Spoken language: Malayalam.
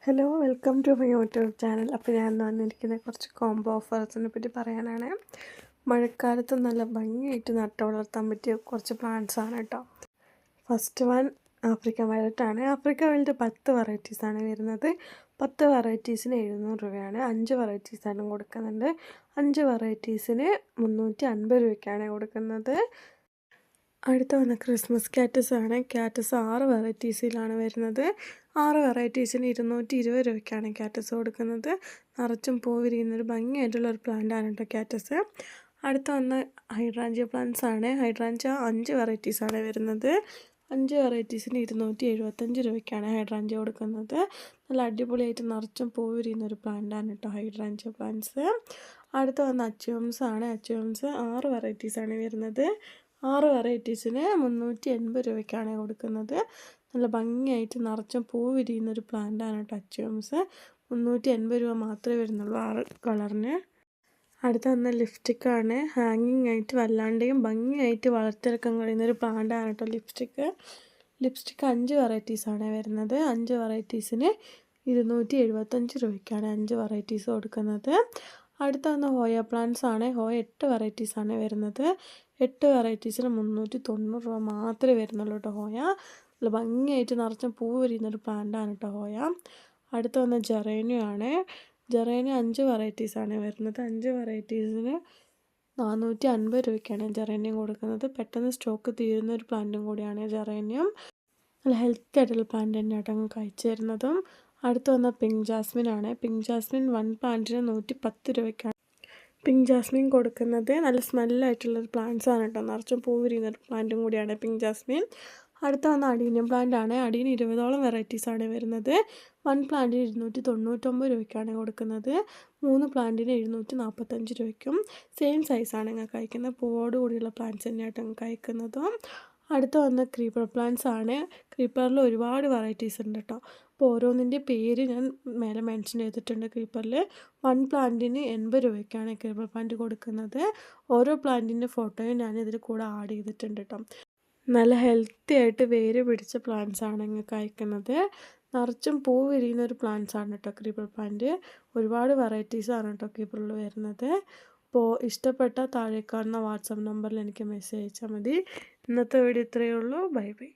Hello welcome to my YouTube channel. അപ്പോൾ ഞാൻ വന്നിരിക്കുന്ന കുറച്ച് കോംബോ ഓഫേഴ്സിനെ പറ്റി പറയാനാണ്. മഴക്കാലത്ത് നല്ല ഭംഗിയായിട്ട് നട്ട് വളർത്താൻ പറ്റിയ കുറച്ച് പ്ലാന്റ്സ് ആണ് കേട്ടോ. ഫസ്റ്റ് വൺ ആഫ്രിക്കൻ വയലറ്റ് ആണ്. ആഫ്രിക്കൻ വയലറ്റ് 10 വെറൈറ്റീസാണ് വരുന്നത്. 10 വെറൈറ്റീസിന് 700 രൂപയാണ്. 5 വെറൈറ്റീസാണ് കൊടുക്കുന്നുണ്ട്. 5 വെറൈറ്റീസിന് 350 രൂപയ്ക്കാണ് കൊടുക്കുന്നത്. അടുത്ത വന്ന ക്രിസ്മസ് ക്യാറ്റസ് ആണ്. ക്യാറ്റസ് 6 വെറൈറ്റീസിലാണ് വരുന്നത്. 6 വെറൈറ്റീസിന് 220 രൂപയ്ക്കാണ് ക്യാറ്റസ് കൊടുക്കുന്നത്. നിറച്ചും പൂ വിരിയുന്നൊരു ഭംഗിയായിട്ടുള്ളൊരു പ്ലാന്റാണ് കേട്ടോ ക്യാറ്റസ്. അടുത്ത വന്ന ഹൈഡ്രാഞ്ചിയ പ്ലാന്റ്സ് ആണ്. ഹൈഡ്രാഞ്ചിയ 5 വെറൈറ്റീസാണ് വരുന്നത്. 5 വെറൈറ്റീസിന് 275 രൂപയ്ക്കാണ് ഹൈഡ്രാഞ്ചിയ കൊടുക്കുന്നത്. നല്ല അടിപൊളിയായിട്ട് നിറച്ചും പൂ വിരിയുന്നൊരു പ്ലാന്റാണ് കേട്ടോ ഹൈഡ്രാഞ്ചിയ പ്ലാന്റ്സ്. അടുത്ത വന്ന അച്ചുവംസ് ആണ്. അച്ചുവംസ് 6 വെറൈറ്റീസാണ് വരുന്നത്. 6 വെറൈറ്റീസിന് 380 രൂപയ്ക്കാണ് കൊടുക്കുന്നത്. നല്ല ഭംഗിയായിട്ട് നിറച്ചും പൂ വിരിയുന്നൊരു പ്ലാന്റാണ് കേട്ടോ അച്ചുവംസ്. 380 രൂപ മാത്രമേ വരുന്നുള്ളൂ 6 കളറിന്. അടുത്ത വന്ന ലിപ്സ്റ്റിക്കാണ്. ഹാങ്ങിങ് ആയിട്ട് വല്ലാണ്ടെയും ഭംഗിയായിട്ട് വളർത്തിയെടുക്കാൻ കഴിയുന്നൊരു പ്ലാന്റാണ് കേട്ടോ ലിപ്സ്റ്റിക്ക് 5 വെറൈറ്റീസാണ് വരുന്നത്. 5 വെറൈറ്റീസിന് 275 രൂപയ്ക്കാണ് 5 വെറൈറ്റീസ് കൊടുക്കുന്നത്. അടുത്ത വന്ന ഹോയ പ്ലാന്റ്സ് ആണ്. ഹോയ 8 വെറൈറ്റീസാണ് വരുന്നത്. 8 വെറൈറ്റീസിന് 390 രൂപ മാത്രമേ വരുന്നുള്ളൂ കേട്ടോ ഹോയ. നല്ല ഭംഗിയായിട്ട് നിറച്ചും പൂ വിരിയുന്നൊരു പ്ലാന്റാണ് കേട്ടോ ഹോയ. അടുത്ത വന്ന ജെറേനിയം ആണ്. ജെറേനിയം 5 വെറൈറ്റീസാണ് വരുന്നത്. 5 വെറൈറ്റീസിന് 450 രൂപയ്ക്കാണ് ജെറേനിയം കൊടുക്കുന്നത്. പെട്ടെന്ന് സ്റ്റോക്ക് തീരുന്ന ഒരു പ്ലാന്റും കൂടിയാണ് ജെറേനിയം. നല്ല ഹെൽത്തി ആയിട്ടുള്ള പ്ലാന്റ് തന്നെയാട്ടോ ഞങ്ങൾക്ക് അയച്ചു തരുന്നതും. അടുത്ത് വന്ന പിങ്ക് ജാസ്മിൻ ആണ്. പിങ്ക് ജാസ്മിൻ 1 പ്ലാന്റിന് 110 രൂപയ്ക്കാണ് പിങ്ക് ജാസ്മിൻ കൊടുക്കുന്നത്. നല്ല സ്മെല്ലായിട്ടുള്ളൊരു പ്ലാന്റ്സ് ആണ് കേട്ടോ. നിറച്ചും പൂ വിരിയുന്നൊരു പ്ലാന്റും കൂടിയാണ് പിങ്ക് ജാസ്മിൻ. അടുത്ത വന്ന അഡീനിയം പ്ലാന്റ് ആണ്. അടീന് 20ഓളം വെറൈറ്റീസാണ് വരുന്നത്. 1 പ്ലാന്റിന് 299 രൂപയ്ക്കാണ് കൊടുക്കുന്നത്. 3 പ്ലാന്റിന് 745 രൂപയ്ക്കും. സെയിം സൈസാണ് ഞങ്ങൾക്ക് അയക്കുന്നത്. പൂവോട് കൂടിയുള്ള പ്ലാന്റ്സ് തന്നെയായിട്ട് ഞങ്ങൾക്ക് അയക്കുന്നതും. അടുത്ത വന്ന ക്രീപ്പർ പ്ലാന്റ്സ് ആണ്. ക്രീപ്പറിൽ ഒരുപാട് വെറൈറ്റീസ് ഉണ്ട് കേട്ടോ. അപ്പോൾ ഓരോന്നിൻ്റെ പേര് ഞാൻ മേലെ മെൻഷൻ ചെയ്തിട്ടുണ്ട്. ക്രീപ്പറിൽ 1 പ്ലാന്റിന് 80 രൂപയ്ക്കാണ് ക്രീപ്പർ പ്ലാന്റ് കൊടുക്കുന്നത്. ഓരോ പ്ലാന്റിൻ്റെ ഫോട്ടോയും ഞാൻ ഇതിൽ കൂടെ ആഡ് ചെയ്തിട്ടുണ്ട് കേട്ടോ. നല്ല ഹെൽത്തി ആയിട്ട് വേര് പിടിച്ച പ്ലാന്റ്സ് ആണ് നിങ്ങൾക്ക് അയക്കുന്നത്. നിറച്ചും പൂ വിരിയുന്ന ഒരു പ്ലാന്റ്സ് ആണ് കേട്ടോ ക്രീപ്പർ പ്ലാന്റ്. ഒരുപാട് വെറൈറ്റീസാണ് കേട്ടോ ക്രീപ്പറിൽ വരുന്നത്. അപ്പോൾ ഇഷ്ടപ്പെട്ട താഴെ കാണുന്ന വാട്സാപ്പ് നമ്പറിൽ എനിക്ക് മെസ്സേജ് അയച്ചാൽ മതി. ഇന്നത്തെ വീഡിയോ ഇത്രയേ ഉള്ളൂ. Bye bye.